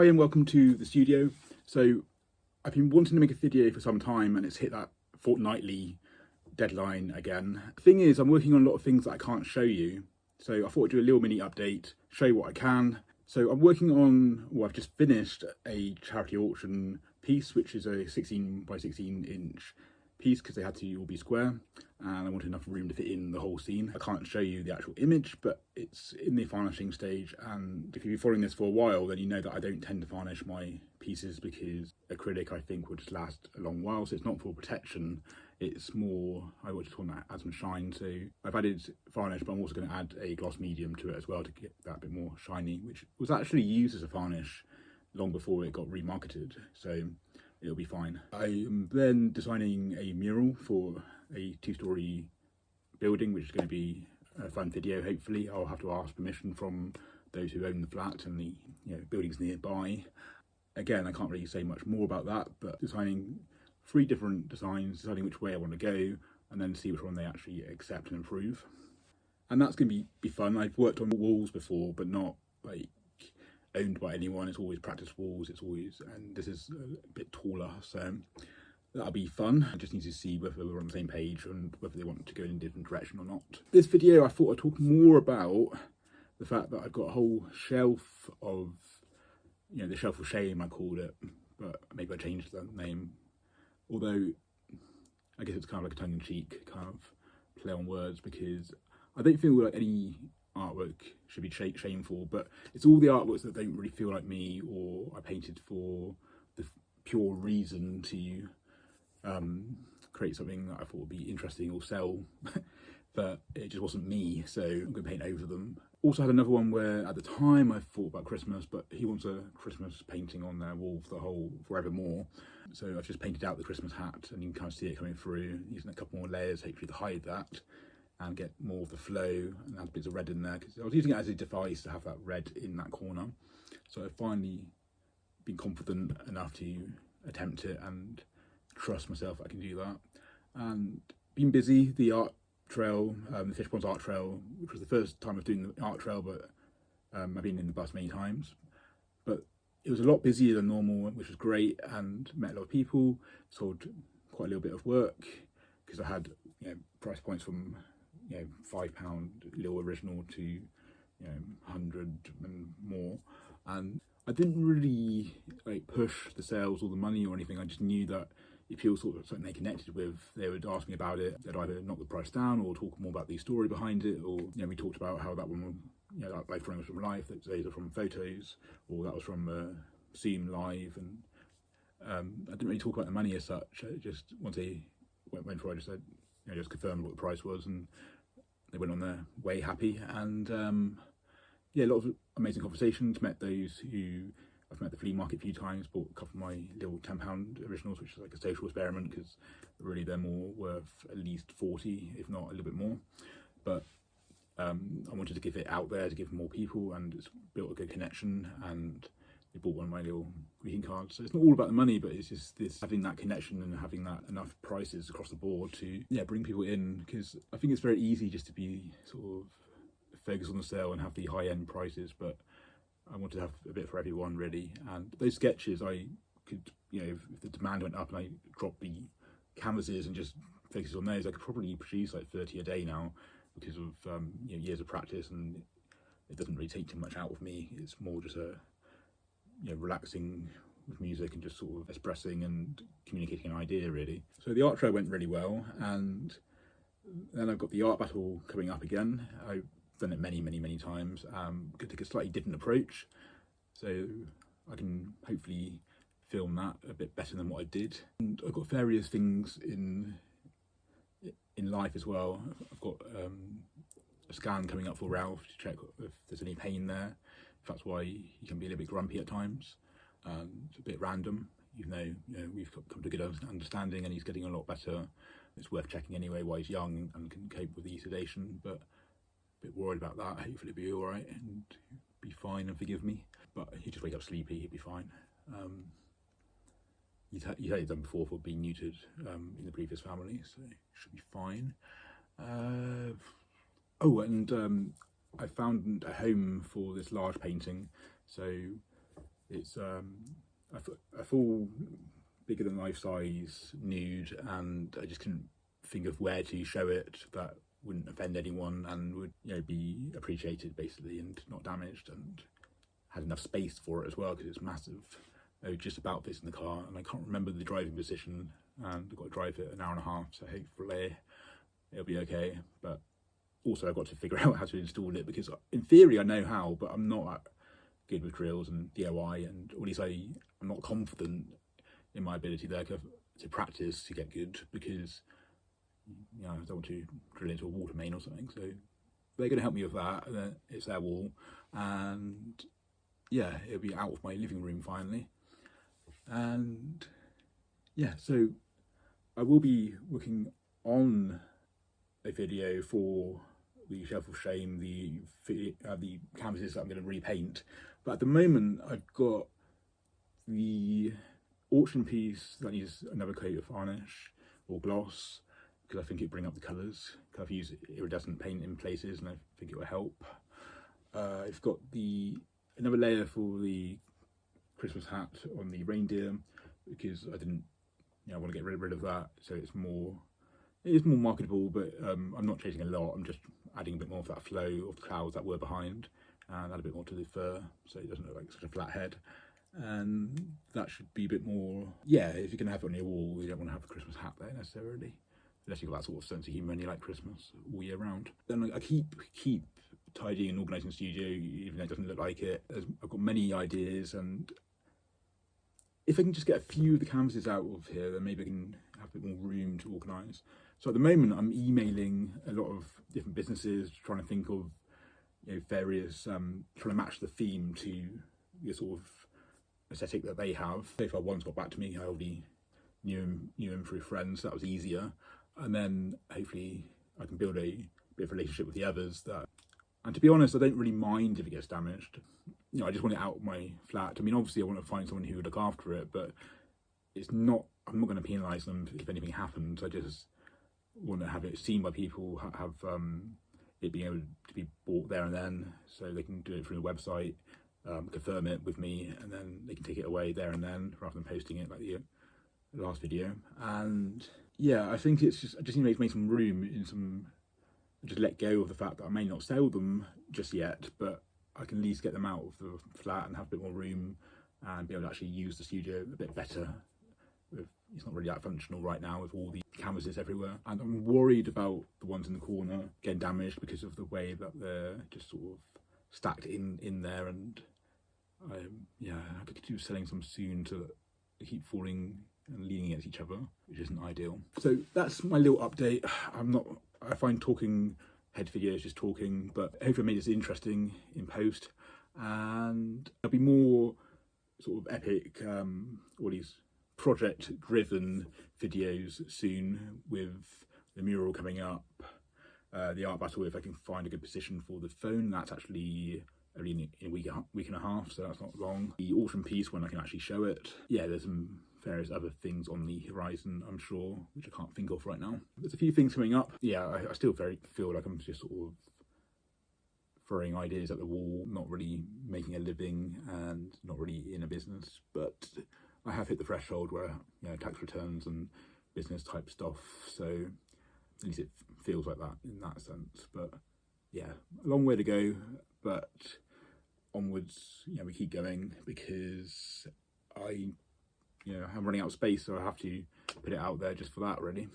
Hi and welcome to the studio. So I've been wanting to make a video for some time and it's hit that fortnightly deadline again. The thing is, I'm working on a lot of things that I can't show you. So I thought I'd do a little mini update, show you what I can. So I'm working on, I've just finished a charity auction piece, which is a 16 by 16 inch piece because they had to all be square and I wanted enough room to fit in the whole scene. I can't show you the actual image, but it's in the varnishing stage, and if you've been following this for a while then you know that I don't tend to varnish my pieces because acrylic I think will just last a long while, so it's not for protection, it's more, I just want to add some shine. So I've added varnish, but I'm also going to add a gloss medium to it as well to get that a bit more shiny, which was actually used as a varnish long before it got remarketed, so it'll be fine. I am then designing a mural for a 2-story building, which is going to be a fun video. Hopefully I'll have to ask permission from those who own the flat and the buildings nearby. Again, I can't really say much more about that, but designing 3 different designs, deciding which way I want to go, and then see which one they actually accept and approve. And that's going to be fun. I've worked on walls before, but not like owned by anyone. It's always practice walls, and this is a bit taller, so that'll be fun. I just need to see whether we're on the same page and whether they want to go in a different direction or not. This video I thought I'd talk more about the fact that I've got a whole shelf of, the shelf of shame I called it, but maybe I changed the name, although I guess it's kind of like a tongue-in-cheek kind of play on words, because I don't feel like any artwork should be shameful, but it's all the artworks that don't really feel like me, or I painted for the pure reason to create something that I thought would be interesting or sell, but it just wasn't me, so I'm going to paint over them. Also had another one where at the time I thought about Christmas, but he wants a Christmas painting on their wall for the whole forevermore, so I've just painted out the Christmas hat and you can kind of see it coming through, using a couple more layers hopefully to hide that and get more of the flow and add bits of red in there, because I was using it as a device to have that red in that corner. So I've finally been confident enough to attempt it and trust myself that I can do that. And been busy, the art trail, the Fish Ponds art trail, which was the first time I was doing the art trail, but I've been in the bus many times. But it was a lot busier than normal, which was great, and met a lot of people, sold quite a little bit of work, because I had price points from £5 little original to 100 and more, and I didn't really push the sales or the money or anything. I just knew that if people saw something they connected with, they would ask me about it. They'd either knock the price down or talk more about the story behind it, or we talked about how that one, that life drawing was from life, that those are from photos, or that was from Zoom live, and I didn't really talk about the money as such. Just once they went for it, I just said, just confirmed what the price was, and they went on their way happy. And a lot of amazing conversations. Met those who I've met at the flea market a few times, bought a couple of my little £10 originals, which is like a social experiment, because really they're more worth at least 40, if not a little bit more. But I wanted to give it out there to give more people, and it's built a good connection, and they bought one of my little greeting cards. So it's not all about the money, but it's just this having that connection and having that enough prices across the board to bring people in, because I think it's very easy just to be sort of focused on the sale and have the high-end prices, but I wanted to have a bit for everyone really. And those sketches, I could, if the demand went up and I dropped the canvases and just focused on those, I could probably produce like 30 a day now, because of years of practice, and it doesn't really take too much out of me. It's more just a relaxing with music and just sort of expressing and communicating an idea really. So the art trail went really well, and then I've got the art battle coming up again. I've done it many times. Could take a slightly different approach, so I can hopefully film that a bit better than what I did. And I've got various things in life as well. I've got a scan coming up for Ralph to check if there's any pain there. That's why he can be a little bit grumpy at times. It's a bit random, even though we've come to a good understanding and he's getting a lot better. It's worth checking anyway while he's young and can cope with the sedation, but a bit worried about that. Hopefully it'll be all right and be fine and forgive me. But he'll just wake up sleepy, he'll be fine. He's had it done before for being neutered in the previous family, so it should be fine. I found a home for this large painting, so It's a full, bigger than life size nude, and I just couldn't think of where to show it that wouldn't offend anyone and would, you know, be appreciated basically and not damaged, and had enough space for it as well because it's massive. I just about fits in the car, and I can't remember the driving position, and I've got to drive it an hour and a half, so hopefully it'll be okay. But also I've got to figure out how to install it, because in theory I know how, but I'm not that good with drills and DIY, and or at least I'm not confident in my ability there to practice to get good, because, you know, I don't want to drill into a water main or something. So they're going to help me with that, and then it's their wall, and yeah, it'll be out of my living room finally. And yeah, so I will be working on a video for the Shelf of Shame, the canvases that I'm going to repaint. But at the moment, I've got the auction piece that needs another coat of varnish or gloss, because I think it'd bring up the colours. I've used iridescent paint in places, and I think it will help. I've got another layer for the Christmas hat on the reindeer, because I didn't, you know, I want to get rid of that, so it is more marketable, but I'm not changing a lot. I'm just adding a bit more of that flow of the clouds that were behind, and add a bit more to the fur so it doesn't look like such a flat head. And that should be a bit more, yeah, if you're going to have it on your wall, you don't want to have a Christmas hat there necessarily, unless you've got that sort of sense of humour and you like Christmas all year round. Then I keep tidying and organising the studio, even though it doesn't look like it. I've got many ideas, and if I can just get a few of the canvases out of here, then maybe I can have a bit more room to organise. So at the moment, I'm emailing a lot of different businesses, trying to think of, you know, various, trying to match the theme to the sort of aesthetic that they have. So far, one's got back to me. I already knew him through friends, so that was easier. And then hopefully I can build a bit of a relationship with the others. And to be honest, I don't really mind if it gets damaged. You know, I just want it out of my flat. I mean, obviously I want to find someone who would look after it, but I'm not going to penalise them if anything happens. I just want to have it seen by people, have it being able to be bought there and then, so they can do it through the website, confirm it with me, and then they can take it away there and then, rather than posting it like the last video. And yeah, I think I just need to make some room just let go of the fact that I may not sell them just yet, but I can at least get them out of the flat and have a bit more room and be able to actually use the studio a bit better. It's not really that functional right now with all the canvases everywhere, and I'm worried about the ones in the corner getting damaged because of the way that they're just sort of stacked in there. And yeah, I could do selling some soon to keep falling and leaning against each other, which isn't ideal. So that's my little update. I find talking head videos just talking, but hopefully I made this interesting in post, and there'll be more sort of epic, all these project-driven videos soon, with the mural coming up, the art battle, if I can find a good position for the phone. That's actually only in a week and a half, so that's not long. The autumn piece, when I can actually show it. Yeah, there's some various other things on the horizon, I'm sure, which I can't think of right now. There's a few things coming up. Yeah, I still feel like I'm just sort of throwing ideas at the wall, not really making a living and not really in a business, but I have hit the threshold where, you know, tax returns and business type stuff, so at least it feels like that in that sense. But yeah, a long way to go, but onwards, you know, we keep going, because I'm running out of space, so I have to put it out there just for that, really.